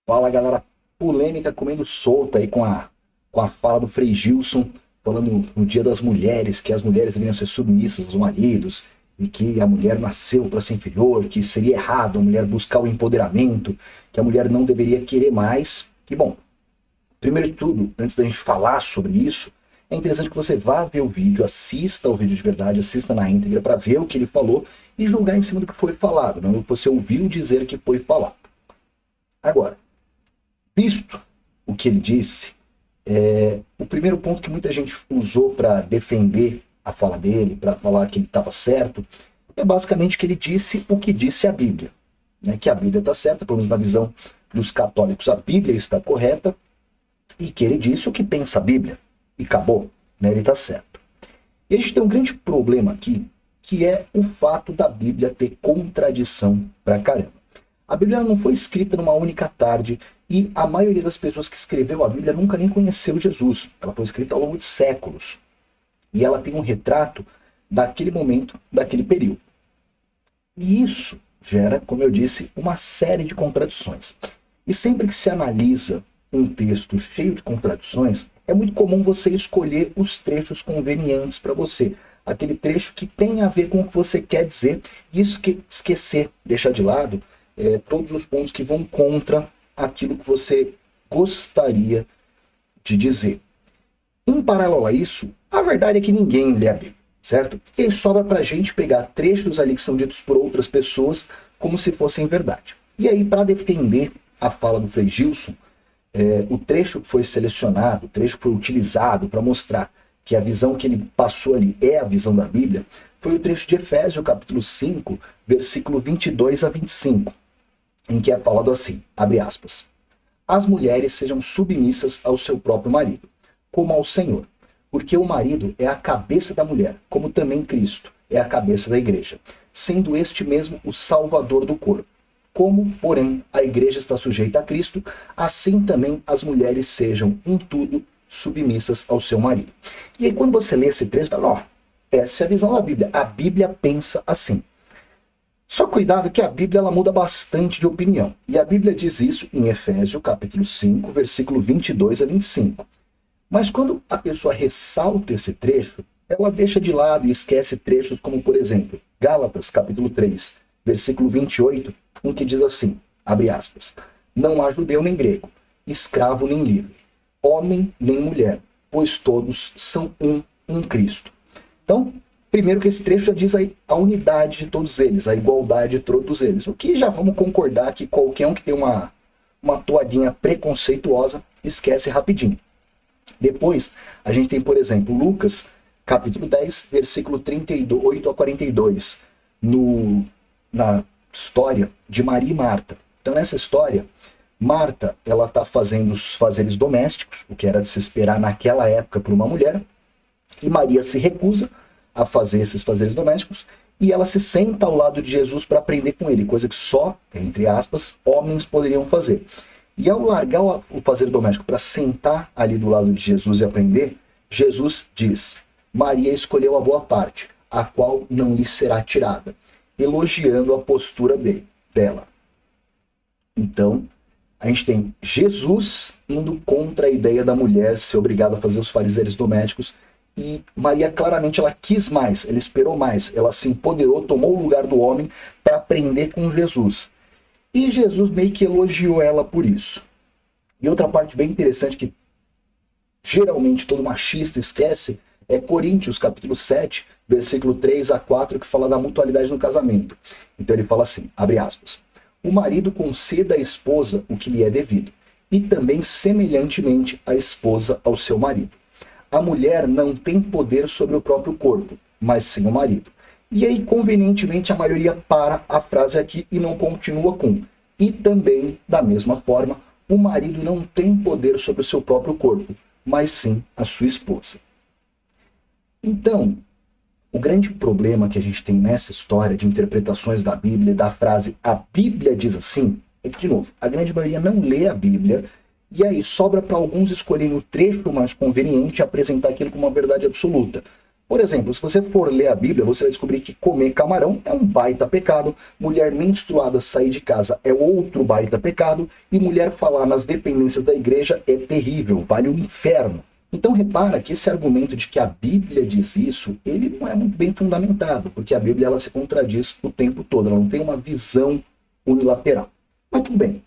Fala, galera, polêmica comendo solta aí com a fala do Frei Gilson, falando no Dia das Mulheres, que as mulheres deveriam ser submissas aos maridos, e que a mulher nasceu para ser inferior, que seria errado a mulher buscar o empoderamento, que a mulher não deveria querer mais. E bom, primeiro de tudo, antes da gente falar sobre isso, é interessante que você vá ver o vídeo, assista ao vídeo de verdade, assista na íntegra para ver o que ele falou e julgar em cima do que foi falado, não o que você ouviu dizer que foi falado. Agora, visto o que ele disse, o primeiro ponto que muita gente usou para defender a fala dele, para falar que ele estava certo, é basicamente que ele disse o que disse a Bíblia. Né? Que a Bíblia está certa, pelo menos na visão dos católicos, a Bíblia está correta, e que ele disse o que pensa a Bíblia. E acabou, né? Ele está certo. E a gente tem um grande problema aqui, que é o fato da Bíblia ter contradição pra caramba. A Bíblia não foi escrita numa única tarde e a maioria das pessoas que escreveu a Bíblia nunca nem conheceu Jesus. Ela foi escrita ao longo de séculos. E ela tem um retrato daquele momento, daquele período. E isso gera, como eu disse, uma série de contradições. E sempre que se analisa um texto cheio de contradições, é muito comum você escolher os trechos convenientes para você. Aquele trecho que tem a ver com o que você quer dizer e esquecer, deixar de lado todos os pontos que vão contra aquilo que você gostaria de dizer. Em paralelo a isso, a verdade é que ninguém lê a Bíblia, certo? E aí sobra pra gente pegar trechos ali que são ditos por outras pessoas como se fossem verdade. E aí, para defender a fala do Frei Gilson, o trecho que foi selecionado, o trecho que foi utilizado para mostrar que a visão que ele passou ali é a visão da Bíblia, foi o trecho de Efésios, capítulo 5, versículo 22 a 25, em que é falado assim, abre aspas, as mulheres sejam submissas ao seu próprio marido, como ao Senhor, porque o marido é a cabeça da mulher, como também Cristo é a cabeça da igreja, sendo este mesmo o salvador do corpo. Como, porém, a igreja está sujeita a Cristo, assim também as mulheres sejam, em tudo, submissas ao seu marido. E aí, quando você lê esse trecho, você fala, ó, essa é a visão da Bíblia. A Bíblia pensa assim. Só cuidado que a Bíblia ela muda bastante de opinião. E a Bíblia diz isso em Efésios, capítulo 5, versículo 22 a 25. Mas quando a pessoa ressalta esse trecho, ela deixa de lado e esquece trechos como, por exemplo, Gálatas, capítulo 3, versículo 28, em que diz assim, abre aspas, não há judeu nem grego, escravo nem livre, homem nem mulher, pois todos são um em Cristo. Então, primeiro que esse trecho já diz a unidade de todos eles, a igualdade de todos eles, o que já vamos concordar que qualquer um que tem uma toadinha preconceituosa esquece rapidinho. Depois, a gente tem, por exemplo, Lucas, capítulo 10, versículo 38 a 42, na história de Maria e Marta. Então, nessa história, Marta, ela está fazendo os fazeres domésticos, o que era de se esperar naquela época por uma mulher, e Maria se recusa a fazer esses fazeres domésticos, e ela se senta ao lado de Jesus para aprender com ele, coisa que só, entre aspas, homens poderiam fazer. E ao largar o fazer doméstico para sentar ali do lado de Jesus e aprender, Jesus diz, Maria escolheu a boa parte, a qual não lhe será tirada, elogiando a postura dela. Então, a gente tem Jesus indo contra a ideia da mulher ser obrigada a fazer os fazeres domésticos, e Maria claramente ela quis mais, ela esperou mais, ela se empoderou, tomou o lugar do homem para aprender com Jesus. E Jesus meio que elogiou ela por isso. E outra parte bem interessante que geralmente todo machista esquece é Coríntios, capítulo 7, versículo 3 a 4, que fala da mutualidade no casamento. Então ele fala assim, abre aspas, o marido conceda à esposa o que lhe é devido, e também semelhantemente a esposa ao seu marido. A mulher não tem poder sobre o próprio corpo, mas sim o marido. E aí, convenientemente, a maioria para a frase aqui e não continua com. E também, da mesma forma, o marido não tem poder sobre o seu próprio corpo, mas sim a sua esposa. Então, o grande problema que a gente tem nessa história de interpretações da Bíblia, da frase a Bíblia diz assim, é que, de novo, a grande maioria não lê a Bíblia, e aí sobra para alguns escolherem o trecho mais conveniente e apresentar aquilo como uma verdade absoluta. Por exemplo, se você for ler a Bíblia, você vai descobrir que comer camarão é um baita pecado, mulher menstruada sair de casa é outro baita pecado, e mulher falar nas dependências da igreja é terrível, vale o inferno. Então repara que esse argumento de que a Bíblia diz isso, ele não é muito bem fundamentado, porque a Bíblia ela se contradiz o tempo todo, ela não tem uma visão unilateral. Mas tudo bem,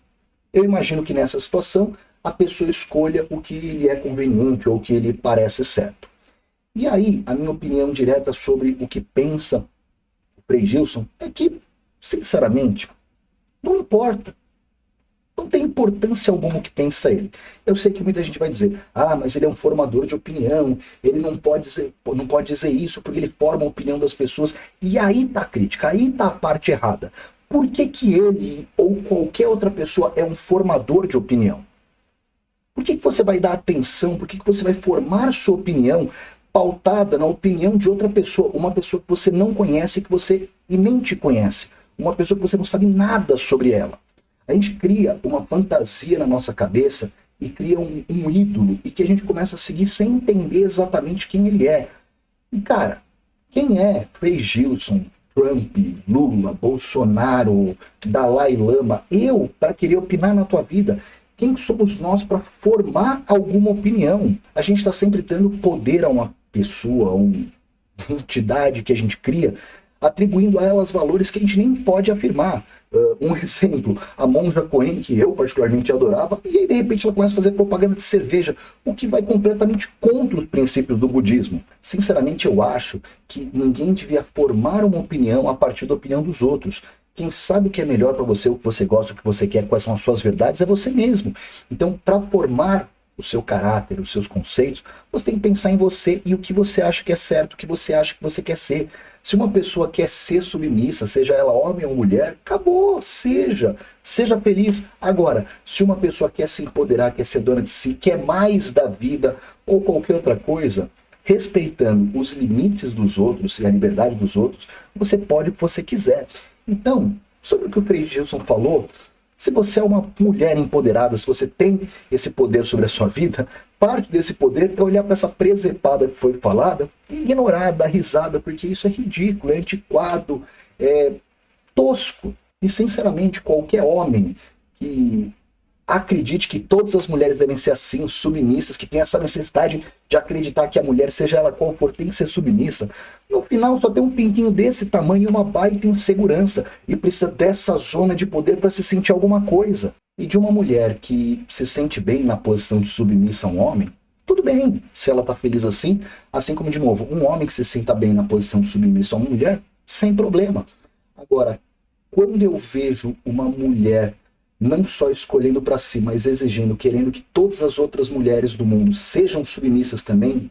eu imagino que nessa situação a pessoa escolha o que lhe é conveniente ou o que lhe parece certo. E aí, a minha opinião direta sobre o que pensa o Frei Gilson é que, sinceramente, não importa. Não tem importância alguma o que pensa ele. Eu sei que muita gente vai dizer, mas ele é um formador de opinião, ele não pode dizer isso porque ele forma a opinião das pessoas. E aí tá a crítica, aí tá a parte errada. Por que que ele ou qualquer outra pessoa é um formador de opinião? Por que que você vai dar atenção, por que que você vai formar sua opinião pautada na opinião de outra pessoa, uma pessoa que você não conhece e nem te conhece, uma pessoa que você não sabe nada sobre ela? A gente cria uma fantasia na nossa cabeça e cria um ídolo e que a gente começa a seguir sem entender exatamente quem ele é. E cara, quem é Frei Gilson, Trump, Lula, Bolsonaro, Dalai Lama, eu para querer opinar na tua vida? Quem somos nós para formar alguma opinião? A gente está sempre dando poder a uma pessoa, a uma entidade que a gente cria, atribuindo a elas valores que a gente nem pode afirmar. Um exemplo, a Monja Coen, que eu particularmente adorava, e aí de repente ela começa a fazer propaganda de cerveja, o que vai completamente contra os princípios do budismo. Sinceramente, eu acho que ninguém devia formar uma opinião a partir da opinião dos outros. Quem sabe o que é melhor para você, o que você gosta, o que você quer, quais são as suas verdades, é você mesmo. Então, para formar o seu caráter, os seus conceitos, você tem que pensar em você e o que você acha que é certo, o que você acha que você quer ser. Se uma pessoa quer ser submissa, seja ela homem ou mulher, acabou, seja feliz. Agora, se uma pessoa quer se empoderar, quer ser dona de si, quer mais da vida ou qualquer outra coisa, respeitando os limites dos outros e a liberdade dos outros, você pode o que você quiser. Então, sobre o que o Frei Gilson falou, se você é uma mulher empoderada, se você tem esse poder sobre a sua vida, parte desse poder é olhar para essa presepada que foi falada e ignorar, dar risada, porque isso é ridículo, é antiquado, é tosco. E, sinceramente, qualquer homem que acredite que todas as mulheres devem ser assim, submissas, que tem essa necessidade de acreditar que a mulher, seja ela qual for, tem que ser submissa, no final só tem um pintinho desse tamanho e uma baita insegurança, e precisa dessa zona de poder para se sentir alguma coisa. E de uma mulher que se sente bem na posição de submissa a um homem, tudo bem, se ela está feliz assim como, de novo, um homem que se sinta bem na posição de submissa a uma mulher, sem problema. Agora, quando eu vejo uma mulher não só escolhendo para si, mas exigindo, querendo que todas as outras mulheres do mundo sejam submissas também,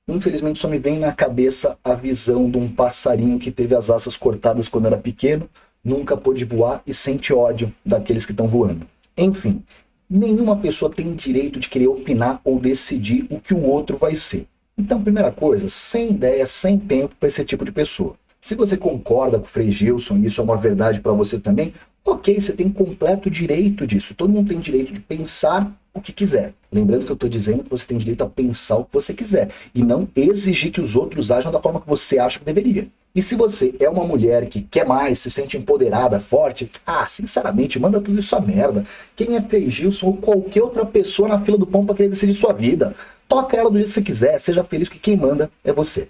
infelizmente só me vem na cabeça a visão de um passarinho que teve as asas cortadas quando era pequeno, nunca pôde voar e sente ódio daqueles que estão voando. Enfim, nenhuma pessoa tem direito de querer opinar ou decidir o que o outro vai ser. Então, primeira coisa, sem ideia, sem tempo para esse tipo de pessoa. Se você concorda com o Frei Gilson e isso é uma verdade para você também, ok, você tem completo direito disso. Todo mundo tem direito de pensar o que quiser. Lembrando que eu estou dizendo que você tem direito a pensar o que você quiser e não exigir que os outros ajam da forma que você acha que deveria. E se você é uma mulher que quer mais, se sente empoderada, forte, sinceramente, manda tudo isso a merda. Quem é Frei Gilson ou qualquer outra pessoa na fila do pão para querer decidir sua vida? Toca ela do jeito que você quiser, seja feliz, que quem manda é você.